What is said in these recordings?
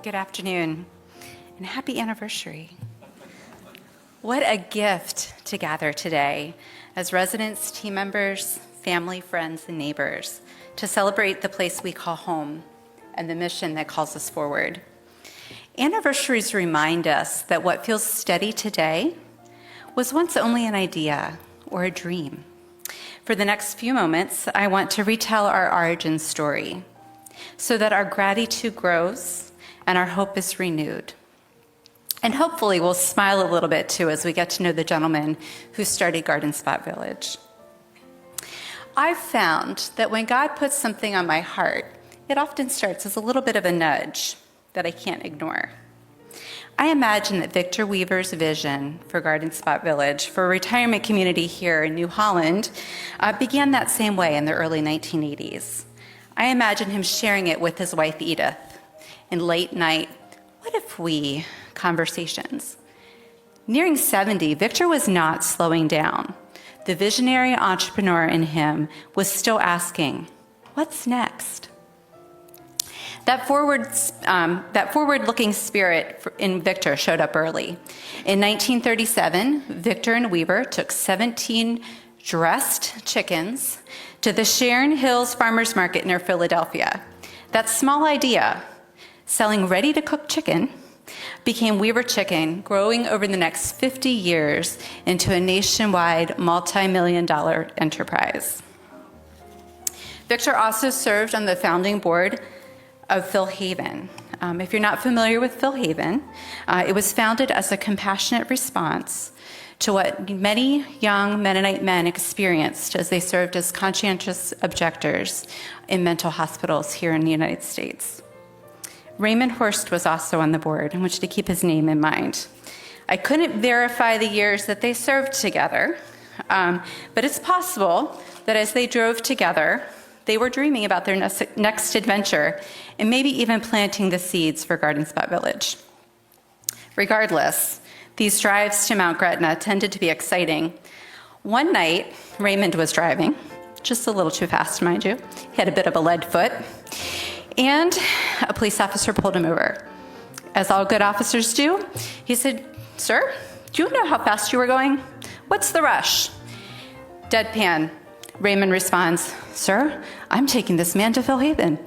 Good afternoon, and happy anniversary. What a gift to gather today as residents, team members, family, friends, and neighbors to celebrate the place we call home and the mission that calls us forward. Anniversaries remind us that what feels steady today was once only an idea or a dream. For the next few moments, I want to retell our origin story so that our gratitude grows and our hope is renewed. And hopefully we'll smile a little bit too as we get to know the gentleman who started Garden Spot Village. I've found that when God puts something on my heart, it often starts as a little bit of a nudge that I can't ignore. I imagine that Victor Weaver's vision for Garden Spot Village, for a retirement community here in New Holland, began that same way in the early 1980s. I imagine him sharing it with his wife Edith in late night, "What if we?" conversations. Nearing 70, Victor was not slowing down. The visionary entrepreneur in him was still asking, "What's next?" That forward-looking spirit in Victor showed up early. In 1937, Victor and Weaver took 17 dressed chickens to the Sharon Hills Farmers Market near Philadelphia. That small idea, selling ready-to-cook chicken, became Weaver Chicken, growing over the next 50 years into a nationwide multi-million-dollar enterprise. Victor also served on the founding board of Phil Haven. If you're not familiar with Phil Haven, it was founded as a compassionate response to what many young Mennonite men experienced as they served as conscientious objectors in mental hospitals here in the United States. Raymond Horst was also on the board. I want you to keep his name in mind. I couldn't verify the years that they served together, but it's possible that as they drove together, they were dreaming about their next adventure and maybe even planting the seeds for Garden Spot Village. Regardless, these drives to Mount Gretna tended to be exciting. One night, Raymond was driving, just a little too fast, mind you. He had a bit of a lead foot, and a police officer pulled him over. As all good officers do, he said, "Sir, do you know how fast you were going? What's the rush?" Deadpan, Raymond responds, "Sir, I'm taking this man to Phil Haven."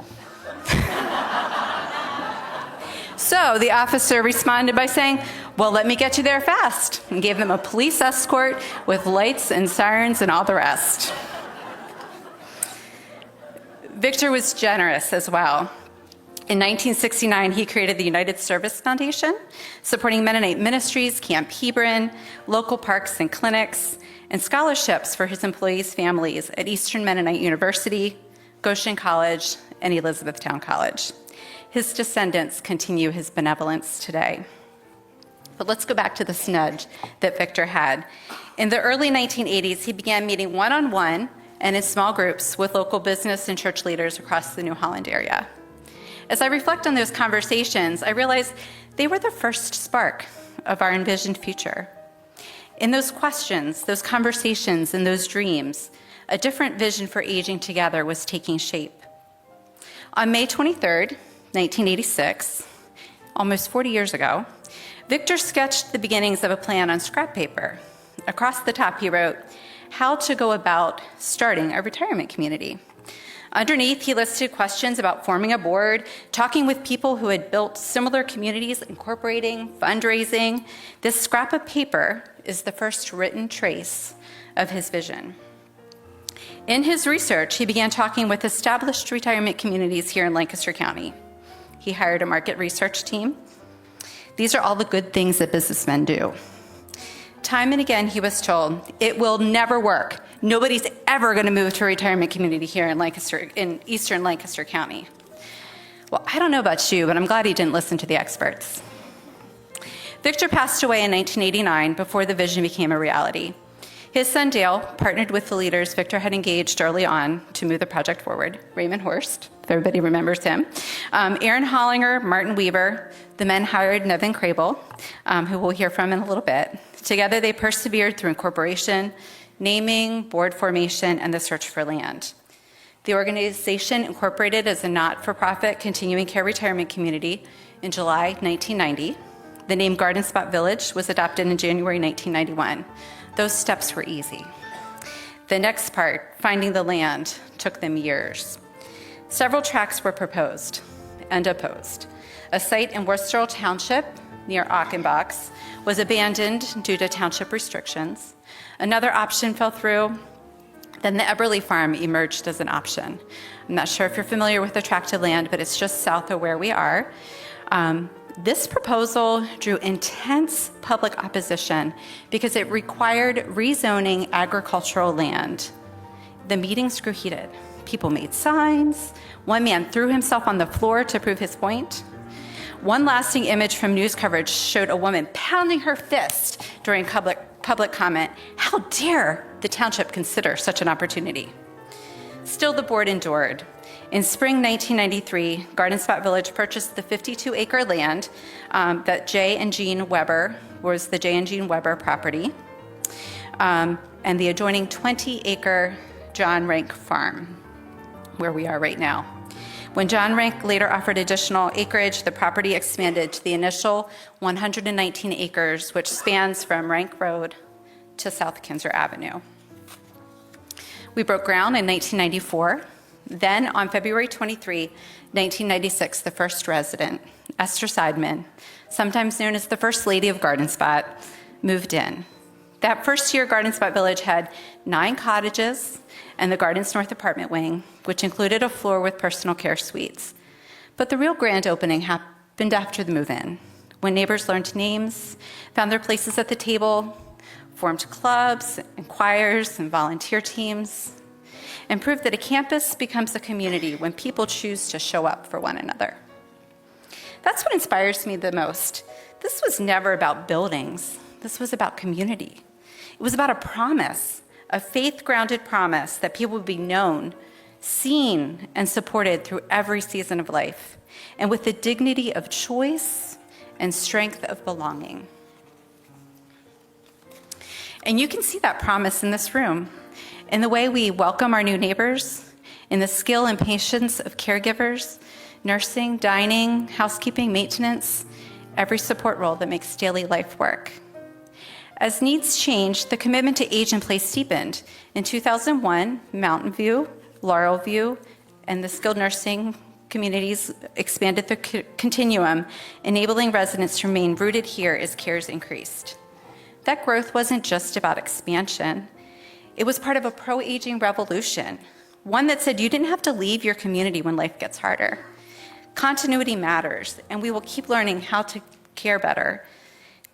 So the officer responded by saying, "Well, let me get you there fast," and gave them a police escort with lights and sirens and all the rest. Victor was generous as well. In 1969, he created the United Service Foundation, supporting Mennonite ministries, Camp Hebron, local parks and clinics, and scholarships for his employees' families at Eastern Mennonite University, Goshen College, and Elizabethtown College. His descendants continue his benevolence today. But let's go back to this nudge that Victor had. In the early 1980s, he began meeting one-on-one and in small groups with local business and church leaders across the New Holland area. As I reflect on those conversations, I realize they were the first spark of our envisioned future. In those questions, those conversations, and those dreams, a different vision for aging together was taking shape. On May 23rd, 1986, almost 40 years ago, Victor sketched the beginnings of a plan on scrap paper. Across the top, he wrote, "How to go about starting a retirement community." Underneath, he listed questions about forming a board, talking with people who had built similar communities, incorporating, fundraising. This scrap of paper is the first written trace of his vision. In his research, he began talking with established retirement communities here in Lancaster County. He hired a market research team. These are all the good things that businessmen do. Time and again, he was told, "It will never work. Nobody's ever going to move to a retirement community here in Eastern Lancaster County." Well, I don't know about you, but I'm glad he didn't listen to the experts. Victor passed away in 1989 before the vision became a reality. His son Dale partnered with the leaders Victor had engaged early on to move the project forward. Raymond Horst, if everybody remembers him, Aaron Hollinger, Martin Weaver. The men hired Nevin Crable, who we'll hear from in a little bit. Together they persevered through incorporation, naming, board formation, and the search for land. The organization incorporated as a not-for-profit continuing care retirement community in July 1990. The name Garden Spot Village was adopted in January 1991. Those steps were easy. The next part, finding the land, took them years. Several tracts were proposed and opposed. A site in Worcester Township near Achenbach's was abandoned due to township restrictions. Another option fell through. Then the Eberly Farm emerged as an option. I'm not sure if you're familiar with the tract of land, but it's just south of where we are. This proposal drew intense public opposition because it required rezoning agricultural land. The meetings grew heated. People made signs. One man threw himself on the floor to prove his point. One lasting image from news coverage showed a woman pounding her fist during public comment. How dare the township consider such an opportunity? Still, the board endured. In spring 1993, Garden Spot Village purchased the 52-acre land that J. and Jean Weber was the J. and Jean Weber property, and the adjoining 20-acre John Rank Farm, where we are right now. When John Rank later offered additional acreage, the property expanded to the initial 119 acres, which spans from Rank Road to South Kinser Avenue. We broke ground in 1994. Then, on February 23, 1996, the first resident, Esther Seidman, sometimes known as the First Lady of Garden Spot, moved in. That first year, Garden Spot Village had 9 cottages and the Gardens North apartment wing, which included a floor with personal care suites. But the real grand opening happened after the move-in, when neighbors learned names, found their places at the table, formed clubs and choirs and volunteer teams, and proved that a campus becomes a community when people choose to show up for one another. That's what inspires me the most. This was never about buildings. This was about community. It was about a promise, a faith-grounded promise that people would be known, seen, and supported through every season of life, and with the dignity of choice and strength of belonging. And you can see that promise in this room, in the way we welcome our new neighbors, in the skill and patience of caregivers, nursing, dining, housekeeping, maintenance, every support role that makes daily life work. As needs changed, the commitment to age in place deepened. In 2001, Mountain View, Laurel View, and the skilled nursing communities expanded the continuum, enabling residents to remain rooted here as cares increased. That growth wasn't just about expansion. It was part of a pro-aging revolution, one that said you didn't have to leave your community when life gets harder. Continuity matters, and we will keep learning how to care better,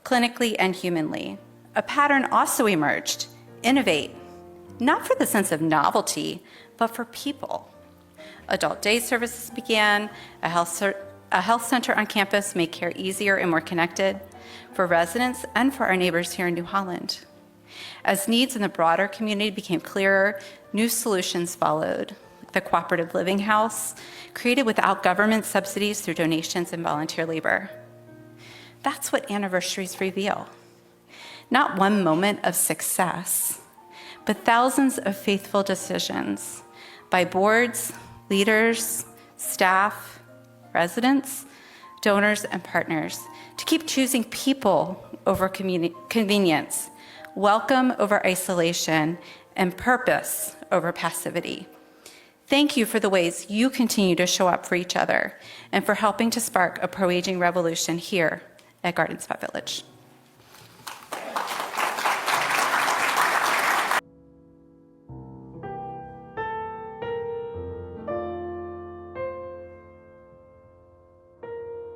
clinically and humanly. A pattern also emerged: innovate, not for the sense of novelty, but for people. Adult day services began, a health center on campus made care easier and more connected for residents and for our neighbors here in New Holland. As needs in the broader community became clearer, new solutions followed. The Cooperative Living House, created without government subsidies through donations and volunteer labor. That's what anniversaries reveal. Not one moment of success, but thousands of faithful decisions by boards, leaders, staff, residents, donors, and partners to keep choosing people over convenience, welcome over isolation, and purpose over passivity. Thank you for the ways you continue to show up for each other and for helping to spark a pro-aging revolution here at Garden Spot Village.